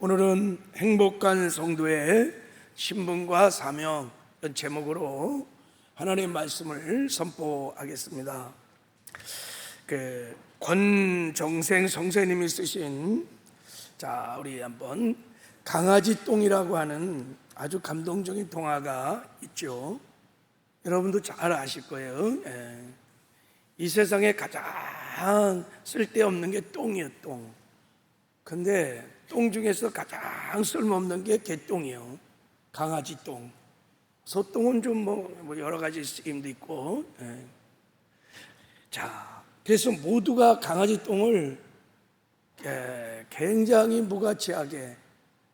오늘은 행복한 성도의 신분과 사명 이런 제목으로 하나님의 말씀을 선포하겠습니다. 권정생 선생님이 쓰신 우리 한번 강아지 똥이라고 하는 아주 감동적인 동화가 있죠. 여러분도 잘 아실 거예요. 이 세상에 가장 쓸데없는 게 똥이에요, 똥. 근데 똥 중에서 가장 쓸모없는 게 개똥이에요. 강아지 똥. 소똥은 좀 뭐 여러 가지 쓰임도 있고. 그래서 모두가 강아지 똥을 굉장히 무가치하게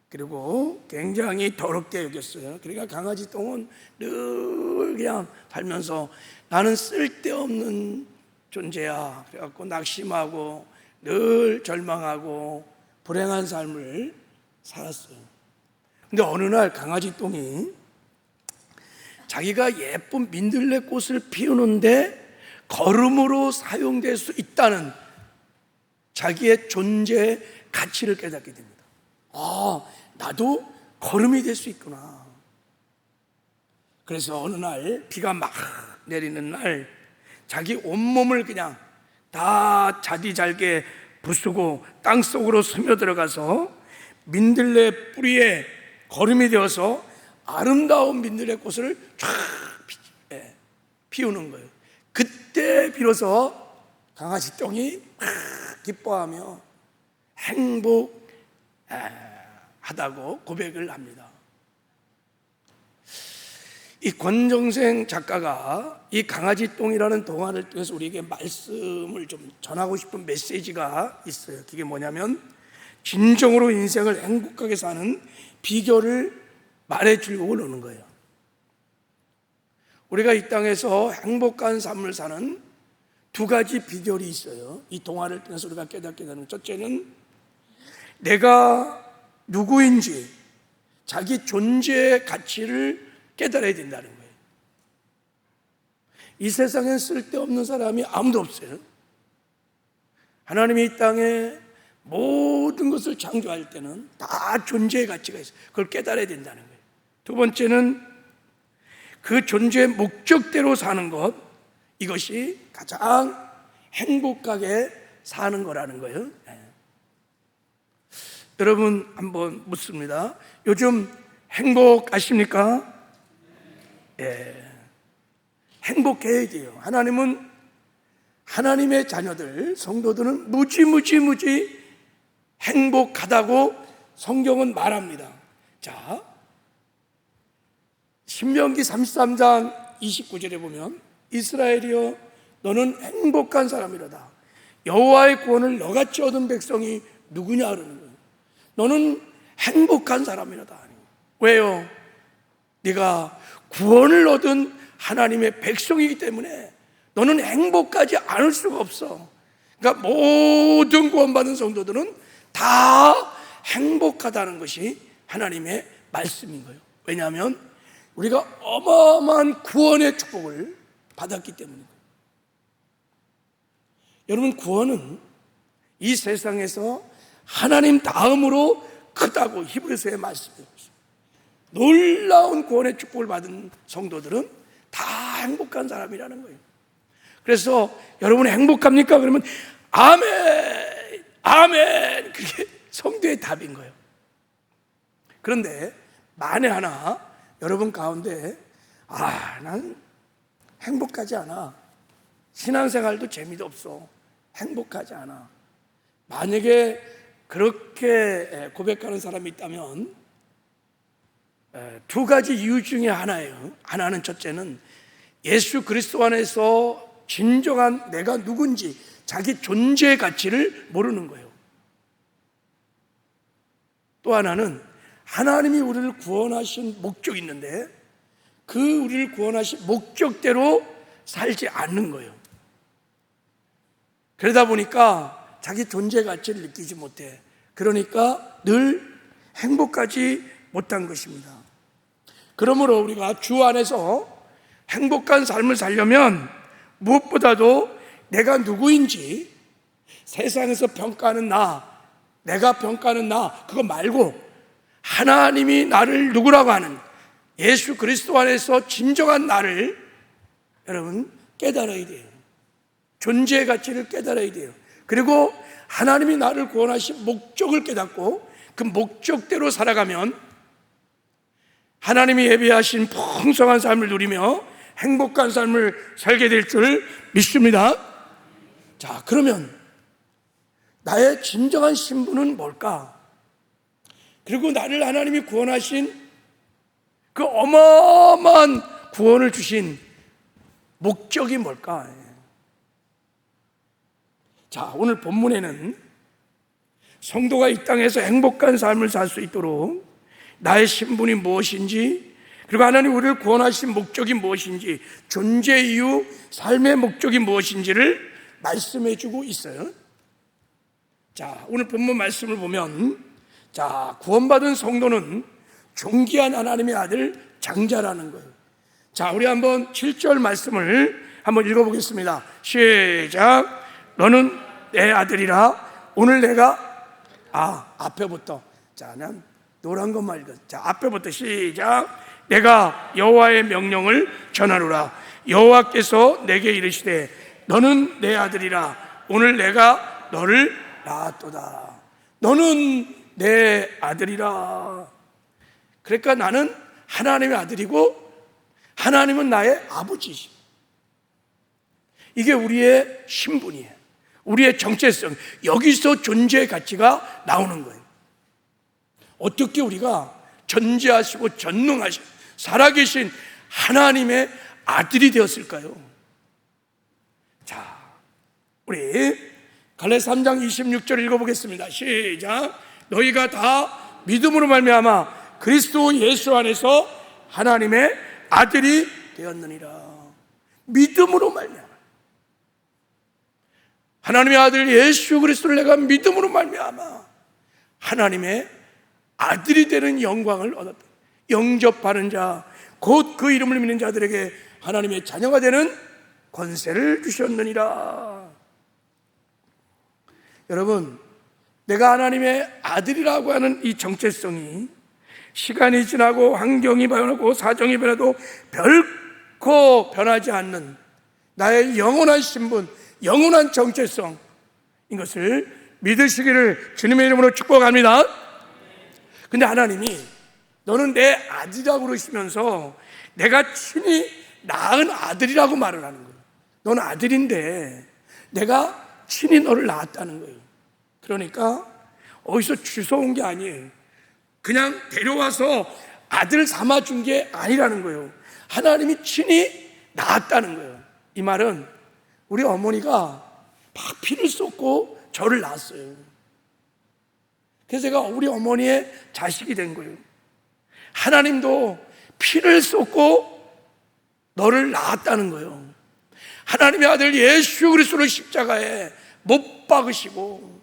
그리고 굉장히 더럽게 여겼어요. 그러니까 강아지 똥은 늘 그냥 달면서 나는 쓸데없는 존재야. 그래갖고 낙심하고 늘 절망하고 불행한 삶을 살았어요. 근데 어느 날 강아지 똥이 자기가 예쁜 민들레꽃을 피우는데 거름으로 사용될 수 있다는 자기의 존재의 가치를 깨닫게 됩니다. 나도 거름이 될 수 있구나. 그래서 어느 날 비가 막 내리는 날 자기 온몸을 그냥 다 자디잘게 부수고 땅속으로 스며들어가서 민들레 뿌리에 거름이 되어서 아름다운 민들레 꽃을 쫙 피우는 거예요. 그때 비로소 강아지 똥이 기뻐하며 행복하다고 고백을 합니다. 이 권정생 작가가 이 강아지 똥이라는 동화를 통해서 우리에게 말씀을 좀 전하고 싶은 메시지가 있어요. 그게 뭐냐면 진정으로 인생을 행복하게 사는 비결을 말해주려고 그러는 거예요. 우리가 이 땅에서 행복한 삶을 사는 두 가지 비결이 있어요. 이 동화를 통해서 우리가 깨닫게 되는 첫째는 내가 누구인지 자기 존재의 가치를 깨달아야 된다는 거예요. 이 세상엔 쓸데없는 사람이 아무도 없어요. 하나님이 이 땅에 모든 것을 창조할 때는 다 존재의 가치가 있어요. 그걸 깨달아야 된다는 거예요. 두 번째는 그 존재의 목적대로 사는 것, 이것이 가장 행복하게 사는 거라는 거예요. 여러분 한번 묻습니다. 요즘 행복하십니까? 행복해야 돼요. 하나님은 하나님의 자녀들, 성도들은 무지 행복하다고 성경은 말합니다. 신명기 33장 29절에 보면 이스라엘이여 너는 행복한 사람이로다. 여호와의 구원을 너같이 얻은 백성이 누구냐 그러는 거예요. 너는 행복한 사람이로다. 왜요? 네가 구원을 얻은 하나님의 백성이기 때문에 너는 행복하지 않을 수가 없어. 그러니까 모든 구원받은 성도들은 다 행복하다는 것이 하나님의 말씀인 거예요. 왜냐하면 우리가 어마어마한 구원의 축복을 받았기 때문입니다. 여러분, 구원은 이 세상에서 하나님 다음으로 크다고 히브리서에 말씀해요. 놀라운 구원의 축복을 받은 성도들은 다 행복한 사람이라는 거예요. 그래서 여러분 행복합니까? 그러면 아멘, 아멘. 그게 성도의 답인 거예요. 그런데 만에 하나 여러분 가운데 난 행복하지 않아. 신앙생활도 재미도 없어. 행복하지 않아. 만약에 그렇게 고백하는 사람이 있다면 두 가지 이유 중에 하나예요. 하나는 첫째는 예수 그리스도 안에서 진정한 내가 누군지 자기 존재의 가치를 모르는 거예요. 또 하나는 하나님이 우리를 구원하신 목적이 있는데 그 우리를 구원하신 목적대로 살지 않는 거예요. 그러다 보니까 자기 존재의 가치를 느끼지 못해. 그러니까 늘 행복하지 못한 것입니다. 그러므로 우리가 주 안에서 행복한 삶을 살려면 무엇보다도 내가 누구인지 세상에서 평가하는 나, 내가 평가하는 나 그거 말고 하나님이 나를 누구라고 하는 예수 그리스도 안에서 진정한 나를 여러분 깨달아야 돼요. 존재의 가치를 깨달아야 돼요. 그리고 하나님이 나를 구원하신 목적을 깨닫고 그 목적대로 살아가면 하나님이 예비하신 풍성한 삶을 누리며 행복한 삶을 살게 될 줄 믿습니다. 자, 그러면 나의 진정한 신분은 뭘까? 그리고 나를 하나님이 구원하신 그 어마어마한 구원을 주신 목적이 뭘까? 자, 오늘 본문에는 성도가 이 땅에서 행복한 삶을 살 수 있도록 나의 신분이 무엇인지, 그리고 하나님 우리를 구원하신 목적이 무엇인지, 존재 이유, 삶의 목적이 무엇인지를 말씀해 주고 있어요. 자, 오늘 본문 말씀을 보면, 자, 구원받은 성도는 존귀한 하나님의 아들 장자라는 거예요. 자, 우리 한번 7절 말씀을 한번 읽어보겠습니다. 시작. 너는 내 아들이라. 오늘 내가 앞에부터, 자, 난 노란 것만 읽어. 자, 앞에부터 시작. 내가 여호와의 명령을 전하노라. 여호와께서 내게 이르시되 너는 내 아들이라. 오늘 내가 너를 낳았도다. 너는 내 아들이라. 그러니까 나는 하나님의 아들이고 하나님은 나의 아버지시. 이게 우리의 신분이에요. 우리의 정체성. 여기서 존재의 가치가 나오는 거예요. 어떻게 우리가 전지하시고 전능하신 살아계신 하나님의 아들이 되었을까요? 자, 우리 갈라디아 3장 26절 읽어보겠습니다. 시작. 너희가 다 믿음으로 말미암아 그리스도 예수 안에서 하나님의 아들이 되었느니라. 믿음으로 말미암아 하나님의 아들 예수 그리스도를 내가 믿음으로 말미암아 하나님의 아들이 되는 영광을 얻었다. 영접하는 자, 곧 그 이름을 믿는 자들에게 하나님의 자녀가 되는 권세를 주셨느니라. 여러분, 내가 하나님의 아들이라고 하는 이 정체성이 시간이 지나고 환경이 변하고 사정이 변해도 결코 변하지 않는 나의 영원한 신분, 영원한 정체성인 것을 믿으시기를 주님의 이름으로 축복합니다. 근데 하나님이 너는 내 아들이라고 그러시면서 내가 친히 낳은 아들이라고 말을 하는 거예요. 너는 아들인데 내가 친히 너를 낳았다는 거예요. 그러니까 어디서 주워온 게 아니에요. 그냥 데려와서 아들 삼아준 게 아니라는 거예요. 하나님이 친히 낳았다는 거예요. 이 말은 우리 어머니가 막 피를 쏟고 저를 낳았어요. 그래서 제가 우리 어머니의 자식이 된 거예요. 하나님도 피를 쏟고 너를 낳았다는 거예요. 하나님의 아들 예수 그리스도를 십자가에 못 박으시고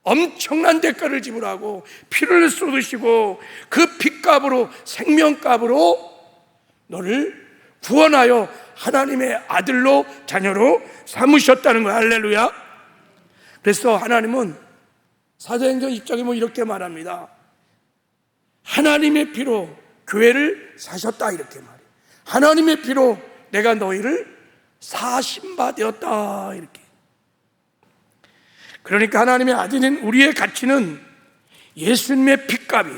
엄청난 대가를 지불하고 피를 쏟으시고 그 핏값으로 생명값으로 너를 구원하여 하나님의 아들로 자녀로 삼으셨다는 거예요. 할렐루야. 그래서 하나님은 사도행전 2장에 뭐 이렇게 말합니다. 하나님의 피로 교회를 사셨다 이렇게 말해요. 하나님의 피로 내가 너희를 사신바 되었다 이렇게. 그러니까 하나님의 아들인 우리의 가치는 예수님의 피값이,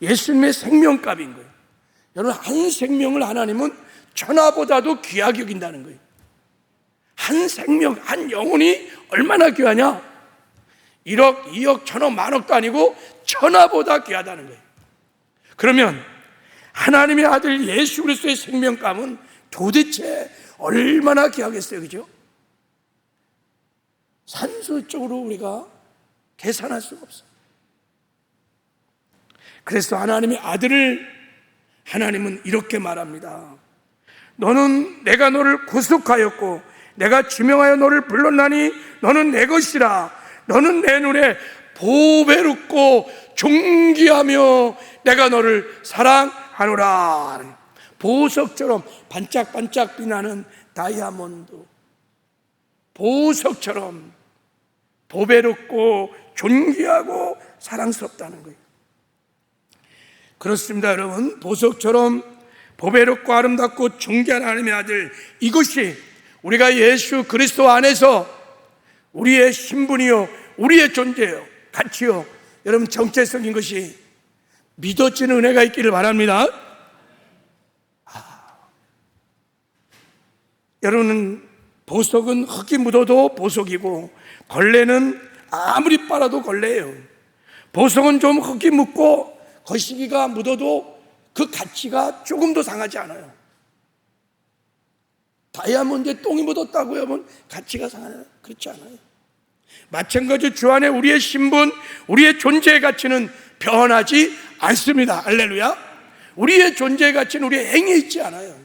예수님의 생명값인 거예요. 여러분, 한 생명을 하나님은 천하보다도 귀하게 여긴다는 거예요. 한 생명, 한 영혼이 얼마나 귀하냐? 1억, 2억, 1000억, 만억도 아니고 천하보다 귀하다는 거예요. 그러면 하나님의 아들 예수 그리스도의 생명감은 도대체 얼마나 귀하겠어요, 그죠? 산술적으로 우리가 계산할 수가 없어요. 그래서 하나님의 아들을 하나님은 이렇게 말합니다. 너는 내가 너를 구속하였고 내가 지명하여 너를 불렀나니 너는 내 것이라. 너는 내 눈에 보배롭고 존귀하며 내가 너를 사랑하노라. 보석처럼 반짝반짝 빛나는 다이아몬드, 보석처럼 보배롭고 존귀하고 사랑스럽다는 거예요. 그렇습니다, 여러분. 보석처럼 보배롭고 아름답고 존귀한 하나님의 아들, 이것이 우리가 예수 그리스도 안에서 우리의 신분이요, 우리의 존재요, 가치요, 여러분 정체성인 것이 믿어지는 은혜가 있기를 바랍니다. 여러분, 보석은 흙이 묻어도 보석이고 걸레는 아무리 빨아도 걸레예요. 보석은 좀 흙이 묻고 거시기가 묻어도 그 가치가 조금도 상하지 않아요. 다이아몬드에 똥이 묻었다고 하면 가치가 상하나요? 그렇지 않아요. 마찬가지로 주 안에 우리의 신분, 우리의 존재의 가치는 변하지 않습니다. 할렐루야. 우리의 존재의 가치는 우리의 행위에 있지 않아요.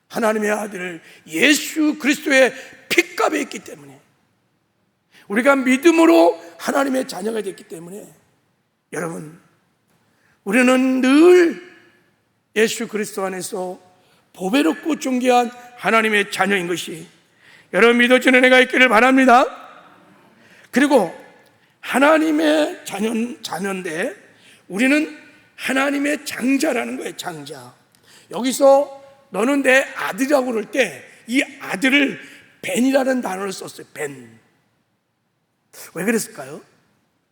하나님의 아들 예수 그리스도의 핏값에 있기 때문에, 우리가 믿음으로 하나님의 자녀가 됐기 때문에, 여러분, 우리는 늘 예수 그리스도 안에서 보배롭고 존귀한 하나님의 자녀인 것이 여러분 믿어지는 은혜가 있기를 바랍니다. 그리고 하나님의 자녀인데 우리는 하나님의 장자라는 거예요. 장자. 여기서 너는 내 아들이라고 그럴 때 이 아들을 벤이라는 단어를 썼어요. 벤. 왜 그랬을까요?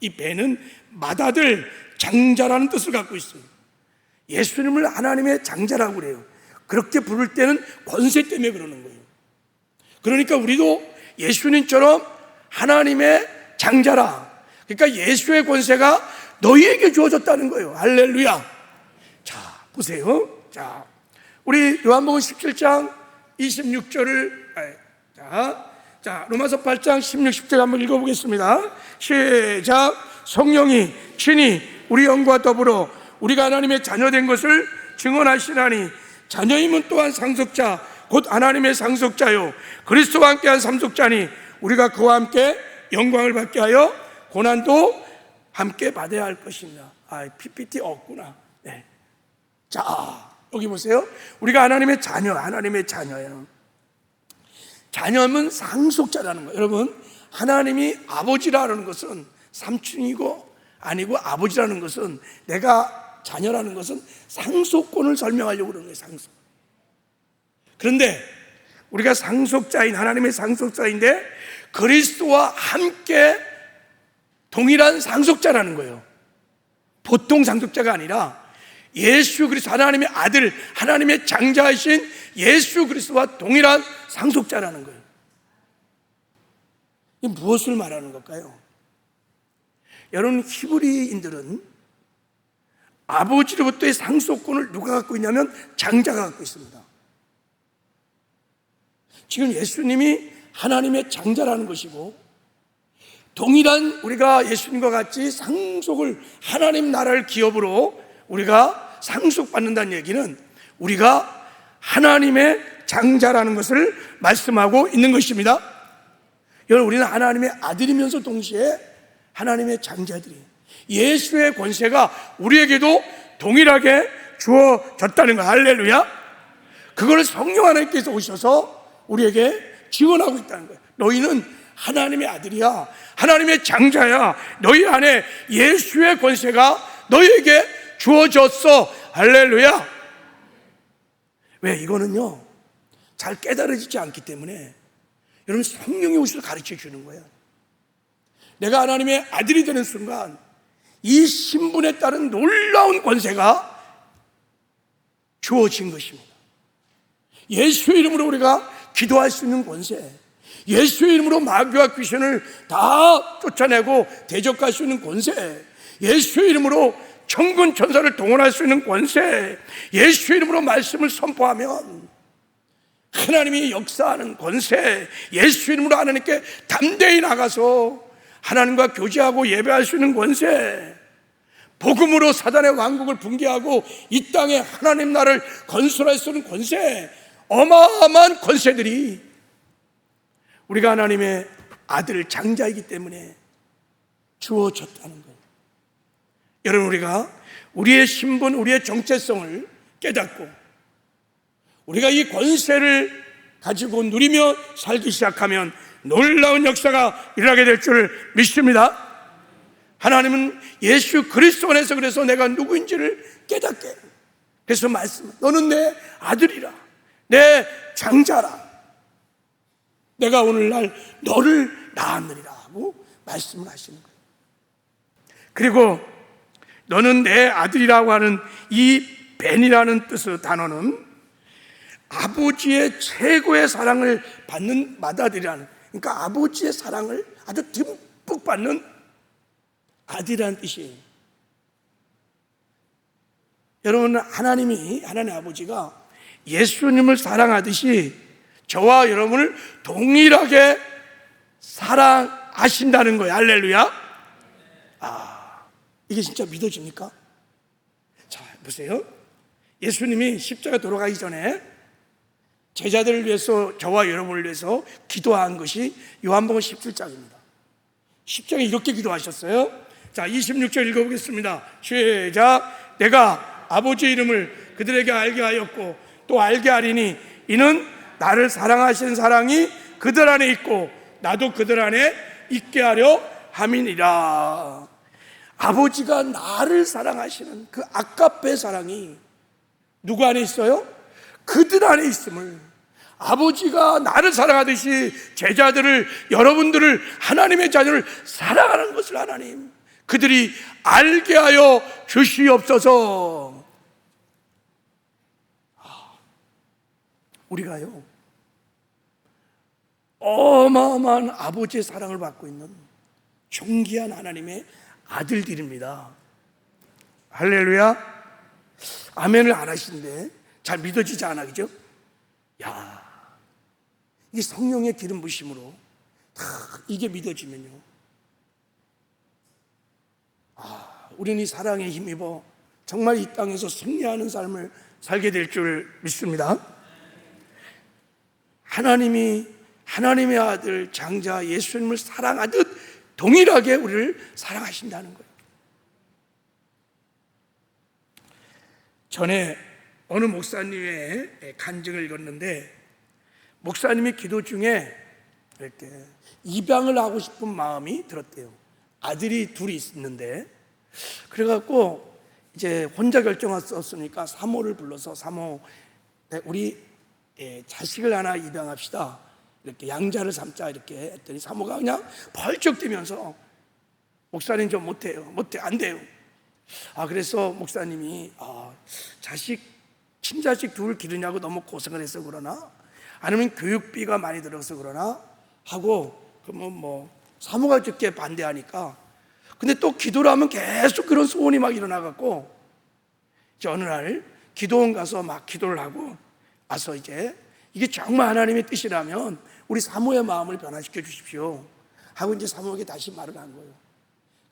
이 벤은 맏아들, 장자라는 뜻을 갖고 있어요. 예수님을 하나님의 장자라고 그래요. 그렇게 부를 때는 권세 때문에 그러는 거예요. 그러니까 우리도 예수님처럼 하나님의 장자라. 그러니까 예수의 권세가 너희에게 주어졌다는 거예요. 할렐루야. 자, 보세요. 자, 우리 요한복음 17장 26절을 로마서 8장 16, 17절 한번 읽어보겠습니다. 시작. 성령이 친히 우리 영과 더불어 우리가 하나님의 자녀된 것을 증언하시나니 자녀임은 또한 상속자 곧 하나님의 상속자요 그리스도와 함께한 상속자니 우리가 그와 함께 영광을 받게 하여 고난도 함께 받아야 할 것입니다. PPT 없구나. 네. 자, 여기 보세요. 우리가 하나님의 자녀, 하나님의 자녀예요. 자녀면 상속자라는 거예요. 여러분, 하나님이 아버지라는 것은 삼촌이고 아니고 아버지라는 것은, 내가 자녀라는 것은 상속권을 설명하려고 그러는 거예요. 상속. 그런데 우리가 상속자인, 하나님의 상속자인데 그리스도와 함께 동일한 상속자라는 거예요. 보통 상속자가 아니라 예수 그리스도, 하나님의 아들, 하나님의 장자이신 예수 그리스도와 동일한 상속자라는 거예요. 이 무엇을 말하는 걸까요? 여러분, 히브리인들은 아버지로부터의 상속권을 누가 갖고 있냐면 장자가 갖고 있습니다. 지금 예수님이 하나님의 장자라는 것이고, 동일한 우리가 예수님과 같이 상속을, 하나님 나라를 기업으로 우리가 상속받는다는 얘기는 우리가 하나님의 장자라는 것을 말씀하고 있는 것입니다. 여러분, 우리는 하나님의 아들이면서 동시에 하나님의 장자들이, 예수의 권세가 우리에게도 동일하게 주어졌다는 거. 할렐루야. 그걸 성령 하나님께서 오셔서 우리에게 지원하고 있다는 거예요. 너희는 하나님의 아들이야, 하나님의 장자야. 너희 안에 예수의 권세가 너희에게 주어졌어. 할렐루야. 왜? 이거는요, 잘 깨달아지지 않기 때문에 여러분, 성령이 오셔서 가르쳐 주는 거예요. 내가 하나님의 아들이 되는 순간 이 신분에 따른 놀라운 권세가 주어진 것입니다. 예수의 이름으로 우리가 기도할 수 있는 권세, 예수의 이름으로 마귀와 귀신을 다 쫓아내고 대적할 수 있는 권세, 예수의 이름으로 천군 천사를 동원할 수 있는 권세, 예수의 이름으로 말씀을 선포하면 하나님이 역사하는 권세, 예수의 이름으로 하나님께 담대히 나가서 하나님과 교제하고 예배할 수 있는 권세, 복음으로 사단의 왕국을 붕괴하고 이 땅에 하나님 나라를 건설할 수 있는 권세, 어마어마한 권세들이 우리가 하나님의 아들 장자이기 때문에 주어졌다는 거예요. 여러분, 우리가 우리의 신분, 우리의 정체성을 깨닫고 우리가 이 권세를 가지고 누리며 살기 시작하면 놀라운 역사가 일어나게 될 줄 믿습니다. 하나님은 예수 그리스도 안에서 그래서 내가 누구인지를 깨닫게 해요. 그래서 말씀, 너는 내 아들이라, 내 장자라, 내가 오늘날 너를 낳았느니라 하고 말씀을 하시는 거예요. 그리고 너는 내 아들이라고 하는 이 벤이라는 뜻의 단어는 아버지의 최고의 사랑을 받는 맏아들이라는, 그러니까 아버지의 사랑을 아주 듬뿍 받는 아들이라는 뜻이에요. 여러분, 하나님 아버지가 예수님을 사랑하듯이 저와 여러분을 동일하게 사랑하신다는 거예요. 할렐루야. 이게 진짜 믿어집니까? 자, 보세요. 예수님이 십자가 돌아가기 전에 제자들을 위해서, 저와 여러분을 위해서 기도한 것이 요한복음 17장입니다. 10장에 이렇게 기도하셨어요. 자, 26절 읽어보겠습니다. 시작. 내가 아버지 이름을 그들에게 알게 하였고 또 알게 하리니 이는 나를 사랑하시는 사랑이 그들 안에 있고 나도 그들 안에 있게 하려 함이니라. 아버지가 나를 사랑하시는 그 아가페 사랑이 누구 안에 있어요? 그들 안에 있음을, 아버지가 나를 사랑하듯이 제자들을, 여러분들을, 하나님의 자녀를 사랑하는 것을 하나님 그들이 알게 하여 주시옵소서. 우리가요 어마어마한 아버지의 사랑을 받고 있는 존귀한 하나님의 아들들입니다. 할렐루야. 아멘을 안 하시는데 잘 믿어지지 않아, 그죠? 야, 이 성령의 기름 부심으로 다 이게 믿어지면요, 우리는 이 사랑에 힘입어 정말 이 땅에서 승리하는 삶을 살게 될 줄 믿습니다. 하나님이 하나님의 아들 장자 예수님을 사랑하듯 동일하게 우리를 사랑하신다는 거예요. 전에 어느 목사님의 간증을 읽었는데, 목사님이 기도 중에 이렇게 입양을 하고 싶은 마음이 들었대요. 아들이 둘이 있는데, 그래갖고 이제 혼자 결정했었으니까 사모를 불러서, 사모, 우리 자식을 하나 입양합시다, 이렇게 양자를 삼자 이렇게 했더니 사모가 그냥 벌쩍 뛰면서 목사님 좀 못해요, 안 돼요. 그래서 목사님이 친자식 둘 기르냐고 너무 고생을 해서 그러나, 아니면 교육비가 많이 들어서 그러나 하고, 그러면 뭐 사모가 죽게 반대하니까, 근데 또 기도를 하면 계속 그런 소원이 막 일어나갖고, 이제 어느 날 기도원 가서 막 기도를 하고 와서, 이제 이게 정말 하나님의 뜻이라면 우리 사모의 마음을 변화시켜 주십시오 하고 이제 사모에게 다시 말을 한 거예요.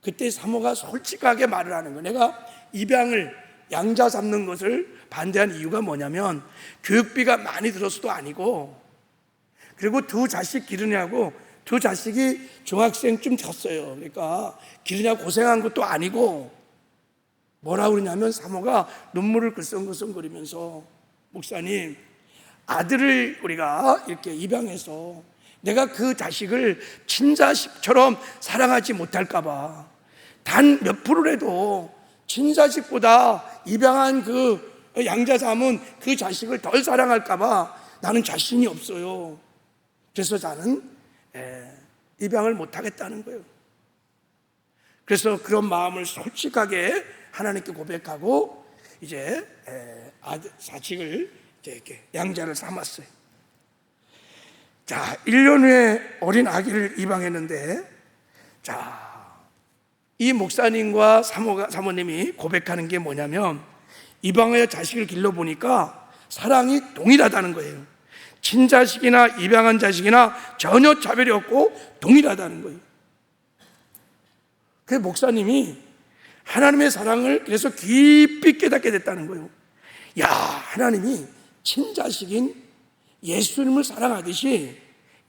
그때 사모가 솔직하게 말을 하는 거예요. 내가 입양을, 양자 잡는 것을 반대한 이유가 뭐냐면 교육비가 많이 들어서도 아니고, 그리고 두 자식 기르냐고, 두 자식이 중학생쯤 됐어요. 그러니까 기르냐고 고생한 것도 아니고, 뭐라고 그러냐면 사모가 눈물을 글썽글썽거리면서, 목사님, 아들을 우리가 이렇게 입양해서 내가 그 자식을 친자식처럼 사랑하지 못할까봐, 단 몇 프로라도 친자식보다 입양한 그 양자 삼은 그 자식을 덜 사랑할까봐 나는 자신이 없어요. 그래서 나는 입양을 못하겠다는 거예요. 그래서 그런 마음을 솔직하게 하나님께 고백하고 이제 자식을 이렇게 양자를 삼았어요. 자, 1년 후에 어린 아기를 입양했는데, 자, 이 목사님과 사모님이 고백하는 게 뭐냐면, 입양하여 자식을 길러보니까 사랑이 동일하다는 거예요. 친자식이나 입양한 자식이나 전혀 차별이 없고 동일하다는 거예요. 그 목사님이 하나님의 사랑을 그래서 깊이 깨닫게 됐다는 거예요. 야, 하나님이 친자식인 예수님을 사랑하듯이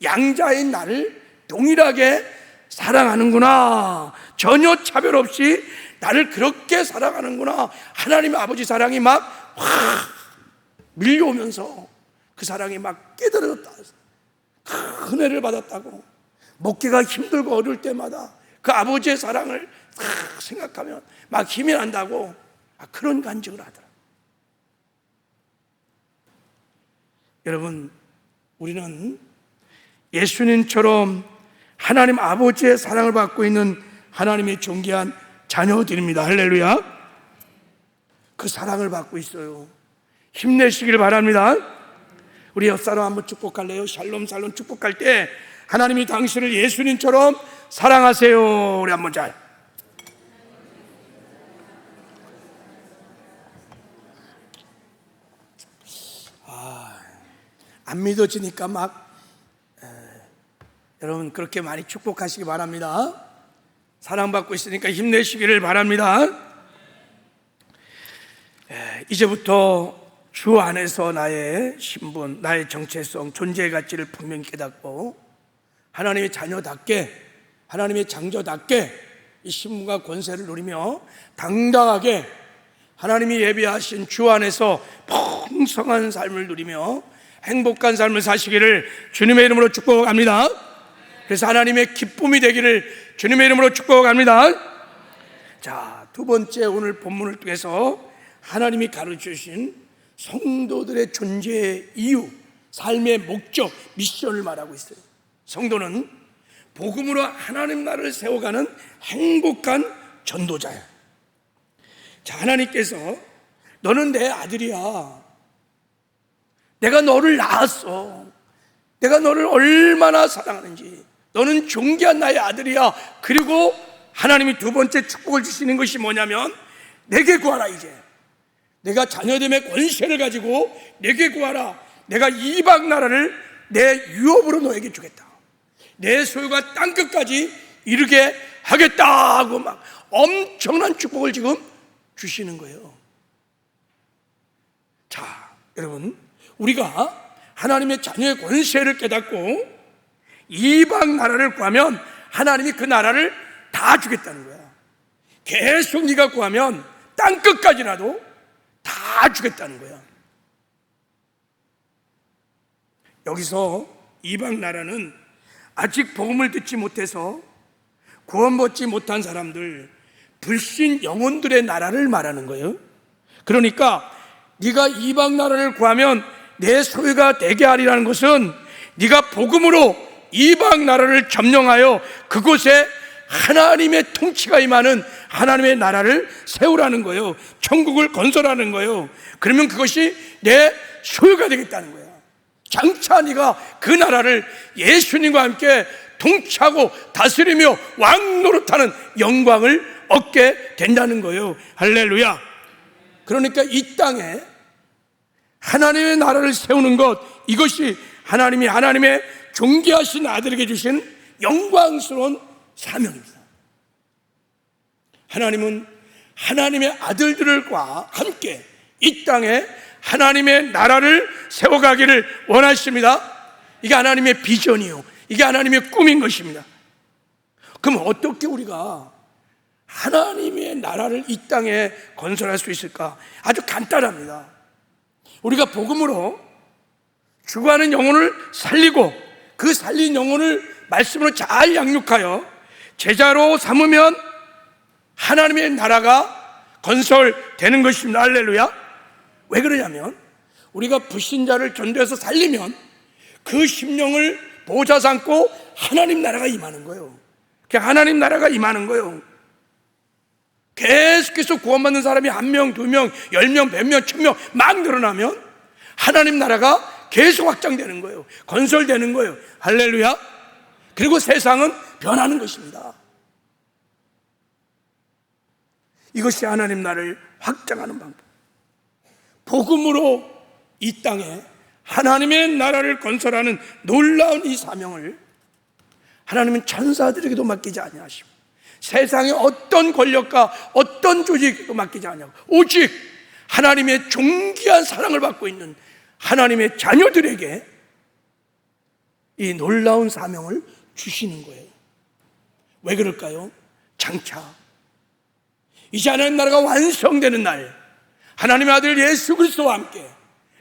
양자인 나를 동일하게 사랑하는구나, 전혀 차별 없이 나를 그렇게 사랑하는구나. 하나님의 아버지 사랑이 막 확 밀려오면서 그 사랑이 막 깨달아졌다, 큰 은혜를 받았다고 먹기가 힘들고 어려울 때마다 그 아버지의 사랑을 생각하면 막 힘이 난다고 그런 간증을 하더라. 여러분, 우리는 예수님처럼 하나님 아버지의 사랑을 받고 있는 하나님의 존귀한 자녀들입니다. 할렐루야. 그 사랑을 받고 있어요. 힘내시길 바랍니다. 우리 옆사람 한번 축복할래요? 샬롬 샬롬 축복할 때 하나님이 당신을 예수님처럼 사랑하세요. 우리 한번 잘. 안 믿어지니까 여러분 그렇게 많이 축복하시기 바랍니다. 사랑받고 있으니까 힘내시기를 바랍니다. 이제부터 주 안에서 나의 신분, 나의 정체성, 존재의 가치를 분명히 깨닫고 하나님의 자녀답게, 하나님의 장조답게 이 신분과 권세를 누리며 당당하게 하나님이 예비하신 주 안에서 풍성한 삶을 누리며 행복한 삶을 사시기를 주님의 이름으로 축복합니다. 그래서 하나님의 기쁨이 되기를 주님의 이름으로 축복합니다. 자, 두 번째 오늘 본문을 통해서 하나님이 가르쳐주신 성도들의 존재의 이유, 삶의 목적, 미션을 말하고 있어요. 성도는 복음으로 하나님 나라를 세워가는 행복한 전도자야. 자, 하나님께서 너는 내 아들이야. 내가 너를 낳았어. 내가 너를 얼마나 사랑하는지. 너는 존귀한 나의 아들이야. 그리고 하나님이 두 번째 축복을 주시는 것이 뭐냐면 내게 구하라. 이제 내가 자녀됨의 권세를 가지고 내게 구하라. 내가 이방 나라를 내 유업으로 너에게 주겠다. 내 소유가 땅끝까지 이르게 하겠다고 막 엄청난 축복을 지금 주시는 거예요. 자, 여러분, 우리가 하나님의 자녀의 권세를 깨닫고 이방 나라를 구하면 하나님이 그 나라를 다 주겠다는 거야. 계속 네가 구하면 땅끝까지라도 다 주겠다는 거야. 여기서 이방 나라는 아직 복음을 듣지 못해서 구원받지 못한 사람들, 불신 영혼들의 나라를 말하는 거예요. 그러니까 네가 이방 나라를 구하면 내 소유가 되게 하리라는 것은 네가 복음으로 이방 나라를 점령하여 그곳에 하나님의 통치가 임하는 하나님의 나라를 세우라는 거예요. 천국을 건설하는 거예요. 그러면 그것이 내 소유가 되겠다는 거야. 장차 네가 그 나라를 예수님과 함께 통치하고 다스리며 왕 노릇하는 영광을 얻게 된다는 거예요. 할렐루야. 그러니까 이 땅에 하나님의 나라를 세우는 것, 이것이 하나님이 하나님의 존귀하신 아들에게 주신 영광스러운 사명입니다. 하나님은 하나님의 아들들과 함께 이 땅에 하나님의 나라를 세워가기를 원하십니다. 이게 하나님의 비전이요, 이게 하나님의 꿈인 것입니다. 그럼 어떻게 우리가 하나님의 나라를 이 땅에 건설할 수 있을까? 아주 간단합니다. 우리가 복음으로 죽어가는 영혼을 살리고 그 살린 영혼을 말씀으로 잘 양육하여 제자로 삼으면 하나님의 나라가 건설되는 것입니다. 할렐루야. 왜 그러냐면 우리가 불신자를 전도해서 살리면 그 심령을 보좌 삼고 하나님 나라가 임하는 거예요. 하나님 나라가 임하는 거예요. 계속해서 구원받는 사람이 1명, 2명, 10명, 100명, 1000명 막 늘어나면 하나님 나라가 계속 확장되는 거예요. 건설되는 거예요. 할렐루야. 그리고 세상은 변하는 것입니다. 이것이 하나님 나라를 확장하는 방법. 복음으로 이 땅에 하나님의 나라를 건설하는 놀라운 이 사명을 하나님은 천사들에게도 맡기지 아니하시고 세상의 어떤 권력과 어떤 조직에도 맡기지 아니하고 오직 하나님의 존귀한 사랑을 받고 있는 하나님의 자녀들에게 이 놀라운 사명을 주시는 거예요. 왜 그럴까요? 장차 이제 하나님 나라가 완성되는 날 하나님의 아들 예수 그리스도와 함께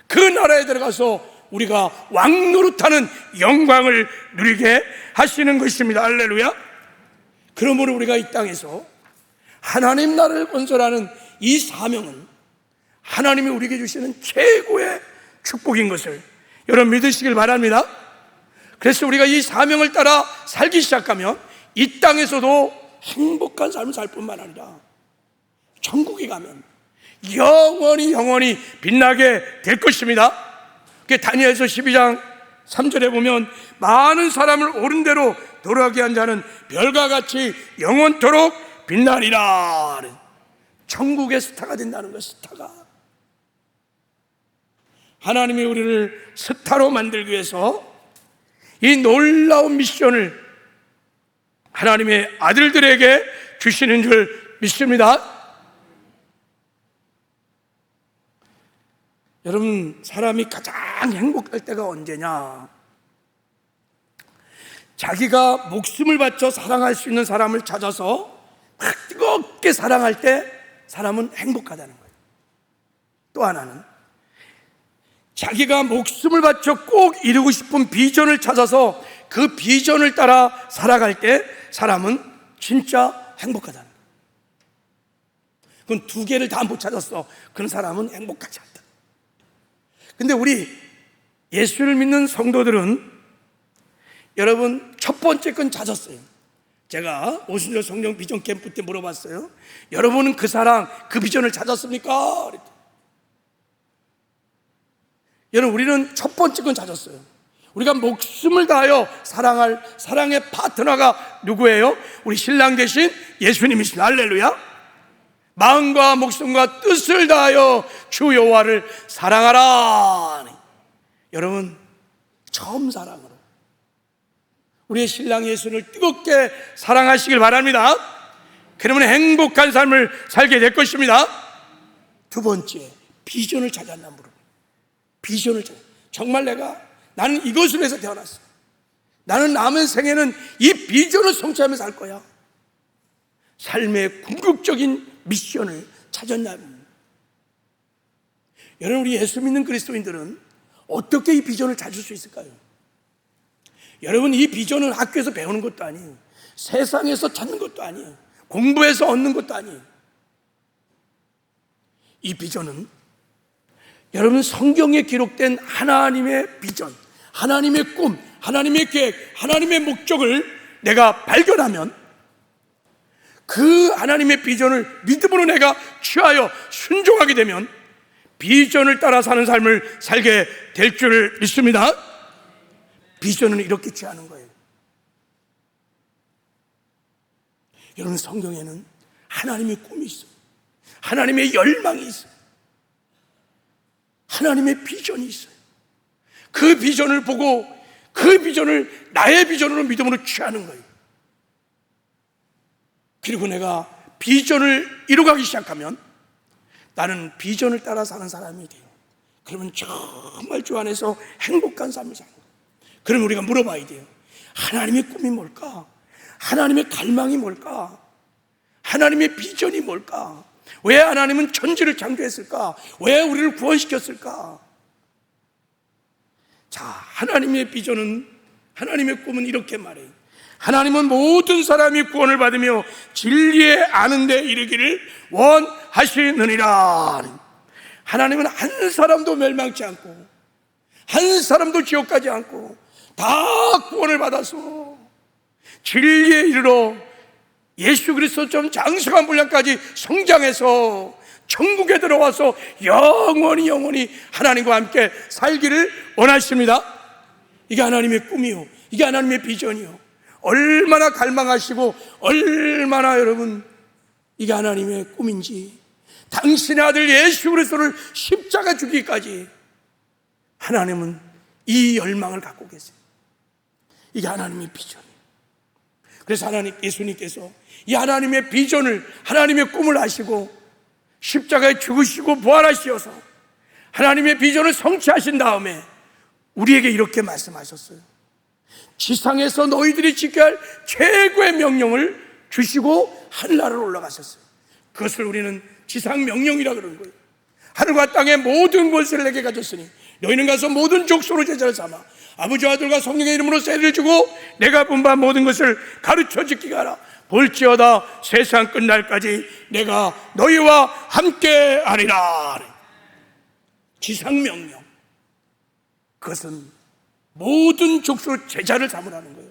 그 나라에 들어가서 우리가 왕노릇하는 영광을 누리게 하시는 것입니다. 할렐루야. 그러므로 우리가 이 땅에서 하나님 나라를 건설하는 이 사명은 하나님이 우리에게 주시는 최고의 축복인 것을 여러분 믿으시길 바랍니다. 그래서 우리가 이 사명을 따라 살기 시작하면 이 땅에서도 행복한 삶을 살 뿐만 아니라 천국에 가면 영원히 빛나게 될 것입니다. 다니엘서 12장 3절에 보면 많은 사람을 옳은 대로 돌아가게 한 자는 별과 같이 영원토록 빛나리라. 천국의 스타가 된다는 것. 스타가 하나님이 우리를 스타로 만들기 위해서 이 놀라운 미션을 하나님의 아들들에게 주시는 줄 믿습니다. 여러분, 사람이 가장 행복할 때가 언제냐? 자기가 목숨을 바쳐 사랑할 수 있는 사람을 찾아서 막 뜨겁게 사랑할 때 사람은 행복하다는 거예요. 또 하나는 자기가 목숨을 바쳐 꼭 이루고 싶은 비전을 찾아서 그 비전을 따라 살아갈 때 사람은 진짜 행복하다는 거예요. 그건 두 개를 다 못 찾았어. 그런 사람은 행복하지 않다. 근데 우리 예수를 믿는 성도들은 여러분 첫 번째 건 찾았어요. 제가 오순절 성령 비전 캠프 때 물어봤어요. 여러분은 그 사랑, 그 비전을 찾았습니까? 여러분, 우리는 첫 번째 건 찾았어요. 우리가 목숨을 다하여 사랑할 사랑의 파트너가 누구예요? 우리 신랑 대신 예수님이십니다. 할렐루야. 마음과 목숨과 뜻을 다하여 주 여호와를 사랑하라. 여러분, 처음 사랑으로 우리의 신랑 예수를 뜨겁게 사랑하시길 바랍니다. 그러면 행복한 삶을 살게 될 것입니다. 두 번째, 비전을 찾았나 물어요. 비전을 찾아. 정말 나는 이것을 위해서 태어났어. 나는 남은 생에는 이 비전을 성취하며 살 거야. 삶의 궁극적인 미션을 찾았나. 여러분, 우리 예수 믿는 그리스도인들은 어떻게 이 비전을 찾을 수 있을까요? 여러분, 이 비전은 학교에서 배우는 것도 아니에요. 세상에서 찾는 것도 아니에요. 공부해서 얻는 것도 아니에요. 이 비전은 여러분 성경에 기록된 하나님의 비전, 하나님의 꿈, 하나님의 계획, 하나님의 목적을 내가 발견하면 그 하나님의 비전을 믿음으로 내가 취하여 순종하게 되면 비전을 따라 사는 삶을 살게 될 줄 믿습니다. 비전은 이렇게 취하는 거예요. 여러분, 성경에는 하나님의 꿈이 있어요. 하나님의 열망이 있어요. 하나님의 비전이 있어요. 그 비전을 보고 그 비전을 나의 비전으로 믿음으로 취하는 거예요. 그리고 내가 비전을 이루어가기 시작하면 나는 비전을 따라 사는 사람이 돼요. 그러면 정말 주 안에서 행복한 삶을 사는 거예요. 그럼 우리가 물어봐야 돼요. 하나님의 꿈이 뭘까? 하나님의 갈망이 뭘까? 하나님의 비전이 뭘까? 왜 하나님은 천지를 창조했을까? 왜 우리를 구원시켰을까? 자, 하나님의 비전은, 하나님의 꿈은 이렇게 말해요. 하나님은 모든 사람이 구원을 받으며 진리에 아는 데 이르기를 원하시느니라. 하나님은 한 사람도 멸망치 않고 한 사람도 지옥 가지 않고 다 구원을 받아서 진리에 이르러 예수 그리스도처럼 장성한 분량까지 성장해서 천국에 들어와서 영원히 하나님과 함께 살기를 원하십니다. 이게 하나님의 꿈이요, 이게 하나님의 비전이요. 얼마나 갈망하시고 얼마나 여러분 이게 하나님의 꿈인지, 당신의 아들 예수 그리스도를 십자가 죽기까지 하나님은 이 열망을 갖고 계세요. 이게 하나님의 비전이에요. 그래서 예수님께서 이 하나님의 비전을, 하나님의 꿈을 아시고 십자가에 죽으시고 부활하시어서 하나님의 비전을 성취하신 다음에 우리에게 이렇게 말씀하셨어요. 지상에서 너희들이 지켜야 할 최고의 명령을 주시고 하늘나라로 올라가셨어요. 그것을 우리는 지상 명령이라 그러는 거예요. 하늘과 땅의 모든 것을 내게 가졌으니 너희는 가서 모든 족속으로 제자를 삼아 아버지와 아들과 성령의 이름으로 세례를 주고 내가 본바 모든 것을 가르쳐 지키게 하라. 볼지어다 세상 끝날까지 내가 너희와 함께 하리라. 지상명령, 그것은 모든 족속으로 제자를 삼으라는 거예요.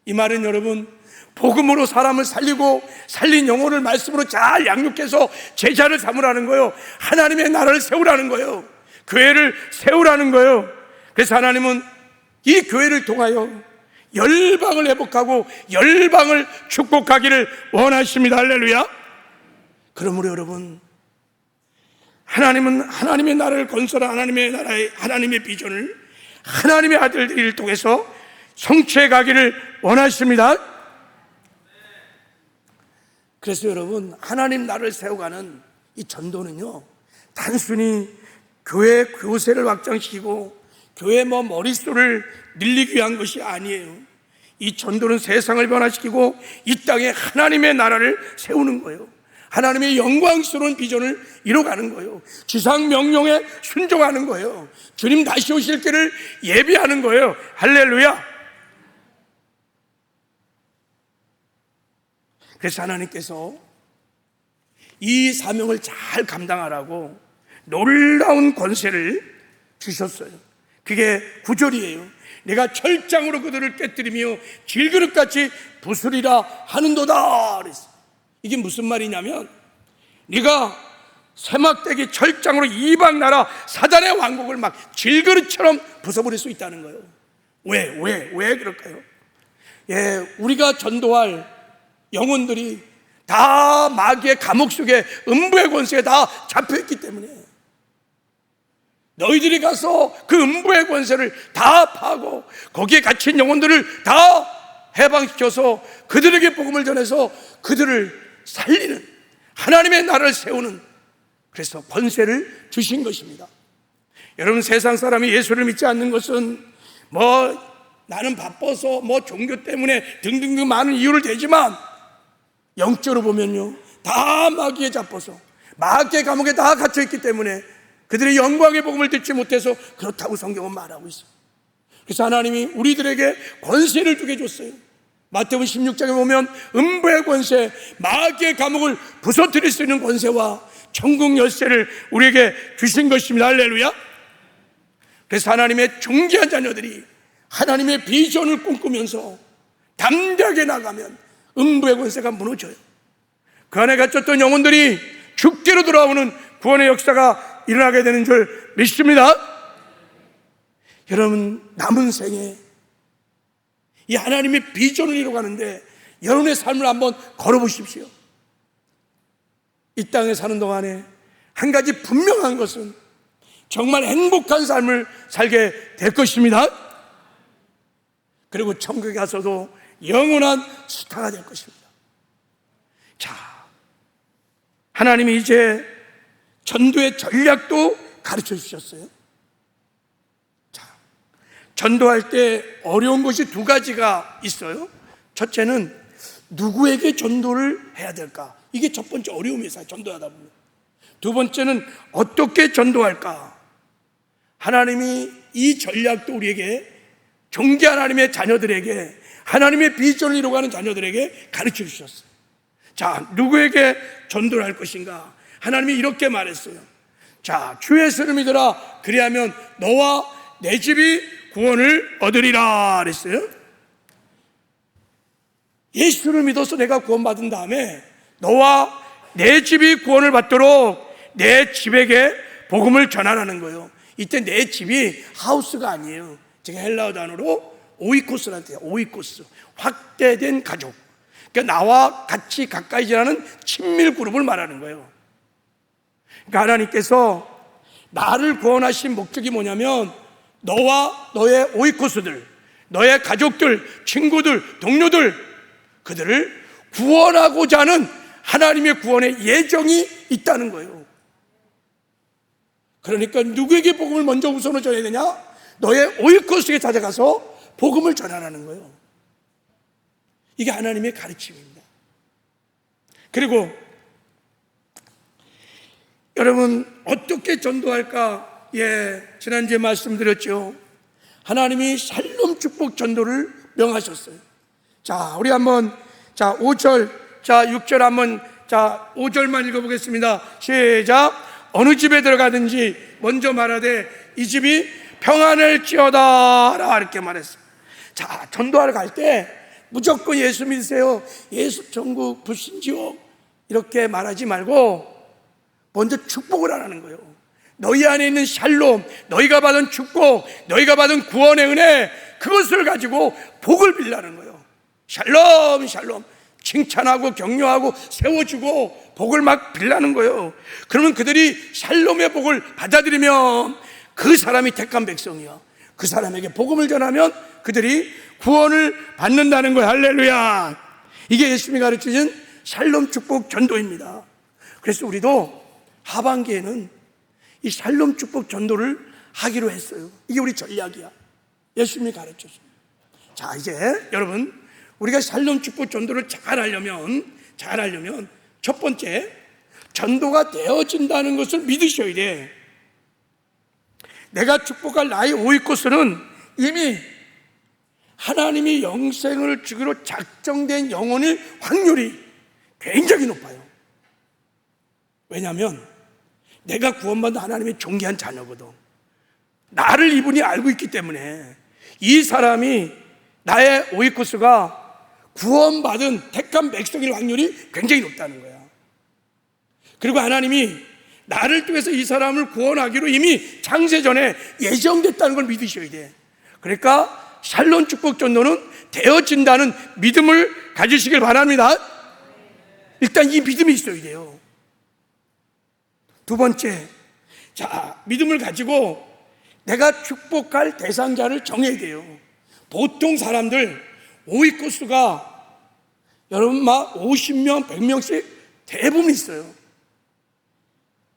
이 말은 여러분, 복음으로 사람을 살리고 살린 영혼을 말씀으로 잘 양육해서 제자를 삼으라는 거예요. 하나님의 나라를 세우라는 거예요. 교회를 세우라는 거예요. 그래서 하나님은 이 교회를 통하여 열방을 회복하고 열방을 축복하기를 원하십니다. 할렐루야. 그러므로 여러분, 하나님은 하나님의 나라를 건설한 하나님의 나라의 하나님의 비전을 하나님의 아들들을 통해서 성취해 가기를 원하십니다. 그래서 여러분, 하나님 나라를 세워가는 이 전도는요, 단순히 교회 교세를 확장시키고 교회 머릿수를 늘리기 위한 것이 아니에요. 이 전도는 세상을 변화시키고 이 땅에 하나님의 나라를 세우는 거예요. 하나님의 영광스러운 비전을 이뤄가는 거예요. 지상 명령에 순종하는 거예요. 주님 다시 오실 길을 예비하는 거예요. 할렐루야. 그래서 하나님께서 이 사명을 잘 감당하라고 놀라운 권세를 주셨어요. 그게 9절이에요. 내가 철장으로 그들을 깨뜨리며 질그릇같이 부수리라 하는도다 그랬어요. 이게 무슨 말이냐면, 네가 세막대기 철장으로 이방 나라 사단의 왕국을 막 질그릇처럼 부숴버릴 수 있다는 거예요. 왜 그럴까요? 우리가 전도할 영혼들이 다 마귀의 감옥 속에 음부의 권세에 다 잡혀있기 때문에 너희들이 가서 그 음부의 권세를 다 파고 거기에 갇힌 영혼들을 다 해방시켜서 그들에게 복음을 전해서 그들을 살리는 하나님의 나라를 세우는, 그래서 권세를 주신 것입니다. 여러분, 세상 사람이 예수를 믿지 않는 것은 나는 바빠서 종교 때문에 등등등 많은 이유를 대지만, 영적으로 보면요, 다 마귀에 잡혀서 마귀의 감옥에 다 갇혀있기 때문에 그들의 영광의 복음을 듣지 못해서 그렇다고 성경은 말하고 있어요. 그래서 하나님이 우리들에게 권세를 주게 줬어요. 마태복음 16장에 보면 음부의 권세, 마귀의 감옥을 부서뜨릴 수 있는 권세와 천국 열쇠를 우리에게 주신 것입니다. 할렐루야. 그래서 하나님의 존귀한 자녀들이 하나님의 비전을 꿈꾸면서 담대하게 나가면 음부의 권세가 무너져요. 그 안에 갇혔던 영혼들이 죽게로 돌아오는 구원의 역사가 일어나게 되는 줄 믿습니다. 여러분, 남은 생에 이 하나님의 비전을 이루어가는데 여러분의 삶을 한번 걸어보십시오. 이 땅에 사는 동안에 한 가지 분명한 것은 정말 행복한 삶을 살게 될 것입니다. 그리고 천국에 가서도 영원한 스타가 될 것입니다. 자, 하나님이 이제 전도의 전략도 가르쳐 주셨어요. 자, 전도할 때 어려운 것이 두 가지가 있어요. 첫째는 누구에게 전도를 해야 될까? 이게 첫 번째 어려움이었어요. 전도하다 보면. 두 번째는 어떻게 전도할까? 하나님이 이 전략도 우리에게, 존귀 하나님의 자녀들에게, 하나님의 비전을 이루어가는 자녀들에게 가르쳐 주셨어요. 자, 누구에게 전도를 할 것인가? 하나님이 이렇게 말했어요. 자, 주 예수를 믿어라. 그리하면 너와 내 집이 구원을 얻으리라 그랬어요. 예수를 믿어서 내가 구원받은 다음에 너와 내 집이 구원을 받도록 내 집에게 복음을 전하라는 거예요. 이때 내 집이 하우스가 아니에요. 제가 헬라어 단어로 오이코스라는 뜻이에요. 오이코스, 확대된 가족. 그러니까 나와 같이 가까이 지나는 친밀 그룹을 말하는 거예요. 그러니까 하나님께서 나를 구원하신 목적이 뭐냐면, 너와 너의 오이코스들, 너의 가족들, 친구들, 동료들, 그들을 구원하고자 하는 하나님의 구원의 예정이 있다는 거예요. 그러니까 누구에게 복음을 먼저 우선으로 전해야 되냐? 너의 오이코스에 찾아가서 복음을 전하라는 거예요. 이게 하나님의 가르침입니다. 그리고 여러분, 어떻게 전도할까? 지난주에 말씀드렸죠. 하나님이 샬롬 축복 전도를 명하셨어요. 자, 우리 한번 5절, 6절 한번 5절만 읽어보겠습니다. 시작. 어느 집에 들어가든지 먼저 말하되 이 집이 평안할지어다 이렇게 말했어요. 자, 전도하러 갈 때 무조건 예수 믿으세요, 예수 천국 불신지옥 이렇게 말하지 말고 먼저 축복을 하라는 거예요. 너희 안에 있는 샬롬, 너희가 받은 축복, 너희가 받은 구원의 은혜, 그것을 가지고 복을 빌라는 거예요. 샬롬 샬롬, 칭찬하고 격려하고 세워주고 복을 막 빌라는 거예요. 그러면 그들이 샬롬의 복을 받아들이면 그 사람이 택한 백성이야. 그 사람에게 복음을 전하면 그들이 구원을 받는다는 거예요. 할렐루야. 이게 예수님이 가르치신 샬롬 축복 전도입니다. 그래서 우리도 하반기에는 이 샬롬 축복 전도를 하기로 했어요. 이게 우리 전략이야. 예수님이 가르쳤어요. 자, 이제 여러분, 우리가 샬롬 축복 전도를 잘 하려면 첫 번째, 전도가 되어진다는 것을 믿으셔야 돼. 내가 축복할 나의 오이코스는 이미 하나님이 영생을 주기로 작정된 영혼의 확률이 굉장히 높아요. 왜냐하면 내가 구원받은 하나님의 존귀한 자녀거든. 나를 이분이 알고 있기 때문에 이 사람이, 나의 오이코스가 구원받은 택한 백성일 확률이 굉장히 높다는 거야. 그리고 하나님이 나를 통해서 이 사람을 구원하기로 이미 창세전에 예정됐다는 걸 믿으셔야 돼. 그러니까 샬롬 축복 전도는 되어진다는 믿음을 가지시길 바랍니다. 일단 이 믿음이 있어야 돼요. 두 번째, 자, 믿음을 가지고 내가 축복할 대상자를 정해야 돼요. 보통 사람들 오이코스가 여러분 막 50명, 100명씩 대부분 있어요.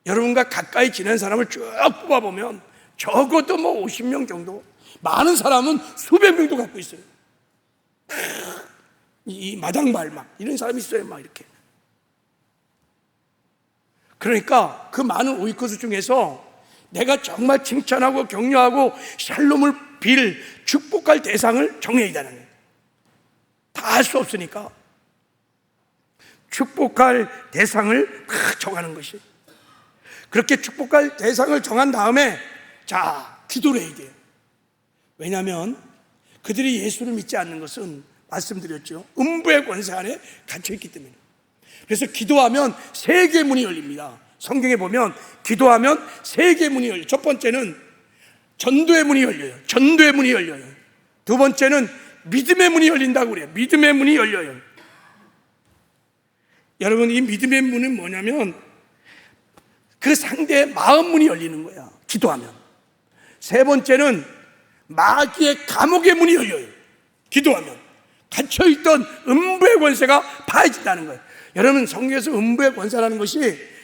여러분과 가까이 지낸 사람을 쭉 뽑아보면 적어도 50명 정도, 많은 사람은 수백 명도 갖고 있어요. 이 마당발 막 이런 사람이 있어요. 막 이렇게. 그러니까 그 많은 오이코스 중에서 내가 정말 칭찬하고 격려하고 샬롬을 빌 축복할 대상을 정해야 되는 거예요. 다 할 수 없으니까 축복할 대상을 딱 정하는 것이. 그렇게 축복할 대상을 정한 다음에 기도를 해야 돼요. 왜냐하면 그들이 예수를 믿지 않는 것은 말씀드렸죠, 음부의 권세 안에 갇혀있기 때문에. 그래서 기도하면 세 개의 문이 열립니다. 성경에 보면 기도하면 세 개의 문이 열려요. 첫 번째는 전도의 문이 열려요. 전도의 문이 열려요. 두 번째는 믿음의 문이 열린다고 그래요. 믿음의 문이 열려요. 여러분, 이 믿음의 문은 뭐냐면 그 상대의 마음 문이 열리는 거야, 기도하면. 세 번째는 마귀의 감옥의 문이 열려요. 기도하면 갇혀있던 음부의 권세가 파해진다는 거예요. 여러분, 성경에서 음부의 권세라는 것이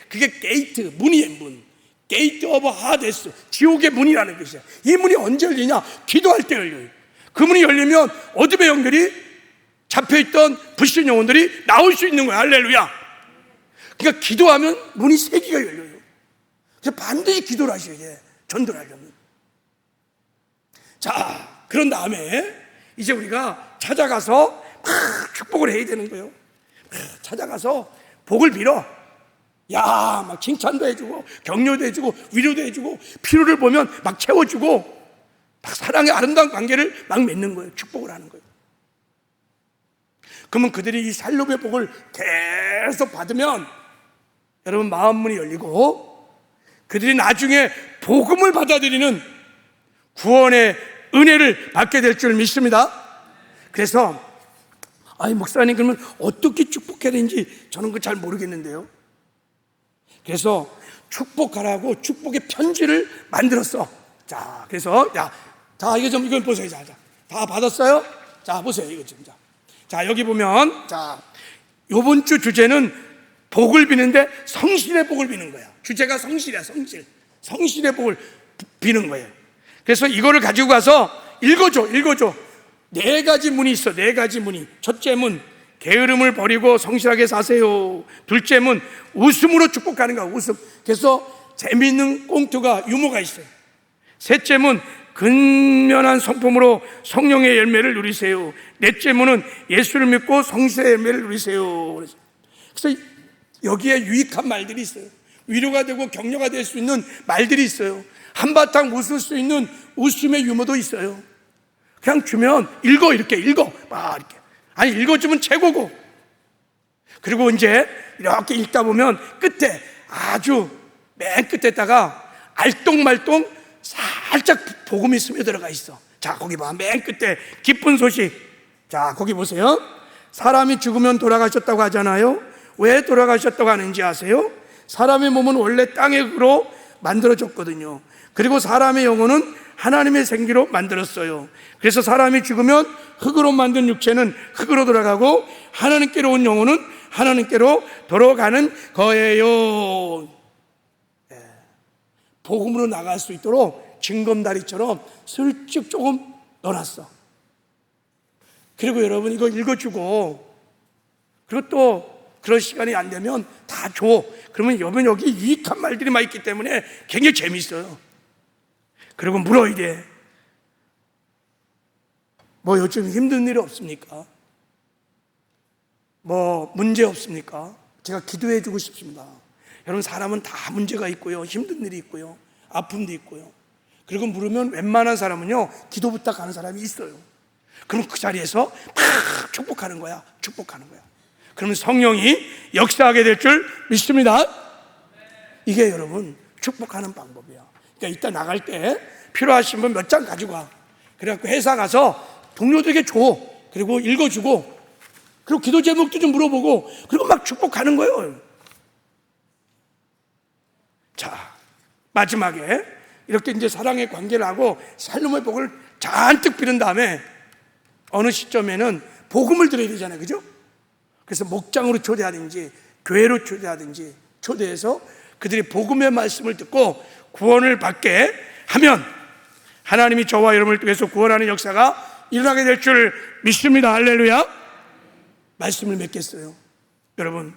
그게 게이트, 문이에요. 문. 게이트 오브 하데스, 지옥의 문이라는 것이야. 이 문이 언제 열리냐? 기도할 때 열려요. 그 문이 열리면 어둠의 영들이, 잡혀있던 불신 영혼들이 나올 수 있는 거야. 할렐루야. 그러니까 기도하면 문이 세 개가 열려요. 그래서 반드시 기도를 하셔야 돼, 전도를 하려면. 자, 그런 다음에 이제 우리가 찾아가서 막 축복을 해야 되는 거예요. 찾아가서 복을 빌어. 막 칭찬도 해주고 격려도 해주고 위로도 해주고 필요를 보면 막 채워주고 막 사랑의 아름다운 관계를 막 맺는 거예요. 축복을 하는 거예요. 그러면 그들이 이 샬롬의 복을 계속 받으면 여러분 마음 문이 열리고 그들이 나중에 복음을 받아들이는 구원의 은혜를 받게 될 줄 믿습니다. 그래서 목사님, 그러면 어떻게 축복해야 되는지 저는 그거 잘 모르겠는데요. 그래서 축복하라고 축복의 편지를 만들었어. 자, 그래서 이거 보세요. 다 받았어요? 자, 보세요. 이거 좀. 자, 여기 보면 이번 주 주제는 복을 비는데 성실의 복을 비는 거야. 주제가 성실이야. 성실의 복을 비는 거예요. 그래서 이거를 가지고 가서 읽어줘. 4가지 문이 있어. 4가지 문이. 첫째 문, 게으름을 버리고 성실하게 사세요. 둘째 문, 웃음으로 축복하는 거야. 웃음. 그래서 재미있는 꽁트가, 유머가 있어요. 셋째 문, 근면한 성품으로 성령의 열매를 누리세요. 넷째 문은 예수를 믿고 성실의 열매를 누리세요. 그래서 여기에 유익한 말들이 있어요. 위로가 되고 격려가 될 수 있는 말들이 있어요. 한바탕 웃을 수 있는 웃음의 유머도 있어요. 그냥 주면 읽어, 이렇게 읽어, 막 이렇게. 아니, 읽어주면 최고고. 그리고 이제 이렇게 읽다 보면 끝에, 아주 맨 끝에다가 알똥말똥 살짝 복음이 스며들어가 있어. 자, 거기 봐. 맨 끝에 기쁜 소식. 자, 거기 보세요. 사람이 죽으면 돌아가셨다고 하잖아요. 왜 돌아가셨다고 하는지 아세요? 사람의 몸은 원래 땅의 흙으로 만들어졌거든요. 그리고 사람의 영혼은 하나님의 생기로 만들었어요. 그래서 사람이 죽으면 흙으로 만든 육체는 흙으로 돌아가고 하나님께로 온 영혼은 하나님께로 돌아가는 거예요. 복음으로 나갈 수 있도록 징검다리처럼 슬쩍 조금 넣어놨어. 그리고 여러분 이거 읽어주고, 그리고 또 그런 시간이 안 되면 다 줘. 그러면 여기 유익한 말들이 많이 있기 때문에 굉장히 재미있어요. 그리고 물어야 돼. 뭐 요즘 힘든 일이 없습니까? 뭐 문제 없습니까? 제가 기도해 주고 싶습니다. 여러분, 사람은 다 문제가 있고요, 힘든 일이 있고요, 아픔도 있고요. 그리고 물으면 웬만한 사람은요 기도 부탁하는 사람이 있어요. 그럼 그 자리에서 막 축복하는 거야. 축복하는 거야. 그러면 성령이 역사하게 될 줄 믿습니다. 이게 여러분 축복하는 방법이야. 그러니까 이따 나갈 때 필요하신 분 몇 장 가지고 와. 그래갖고 회사 가서 동료들에게 줘. 그리고 읽어주고, 그리고 기도 제목도 좀 물어보고, 그리고 막 축복하는 거예요. 자, 마지막에 이렇게 이제 사랑의 관계를 하고 살림의 복을 잔뜩 빌은 다음에 어느 시점에는 복음을 드려야 되잖아요, 그죠? 그래서 목장으로 초대하든지 교회로 초대하든지 초대해서 그들이 복음의 말씀을 듣고 구원을 받게 하면 하나님이 저와 여러분을 통해서 구원하는 역사가 일어나게 될 줄 믿습니다. 할렐루야. 말씀을 맺겠어요. 여러분,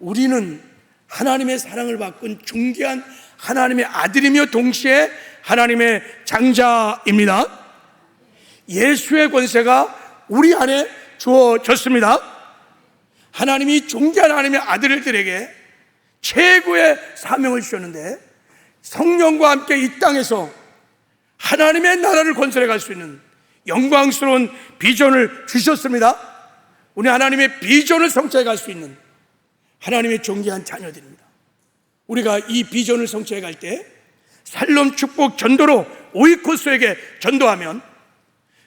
우리는 하나님의 사랑을 받은 존귀한 하나님의 아들이며 동시에 하나님의 장자입니다. 예수의 권세가 우리 안에 주어졌습니다. 하나님이 존귀한 하나님의 아들들에게 최고의 사명을 주셨는데, 성령과 함께 이 땅에서 하나님의 나라를 건설해 갈 수 있는 영광스러운 비전을 주셨습니다. 우리 하나님의 비전을 성취해 갈 수 있는 하나님의 존귀한 자녀들입니다. 우리가 이 비전을 성취해 갈 때 살롬 축복 전도로 오이코스에게 전도하면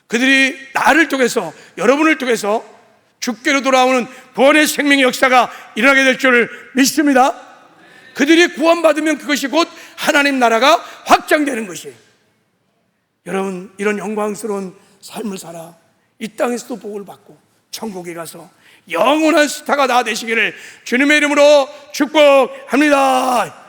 그들이 나를 통해서, 여러분을 통해서 주께로 돌아오는 구원의 생명의 역사가 일어나게 될 줄 믿습니다. 그들이 구원받으면 그것이 곧 하나님 나라가 확장되는 것이에요. 여러분, 이런 영광스러운 삶을 살아 이 땅에서도 복을 받고 천국에 가서 영원한 스타가 다 되시기를 주님의 이름으로 축복합니다.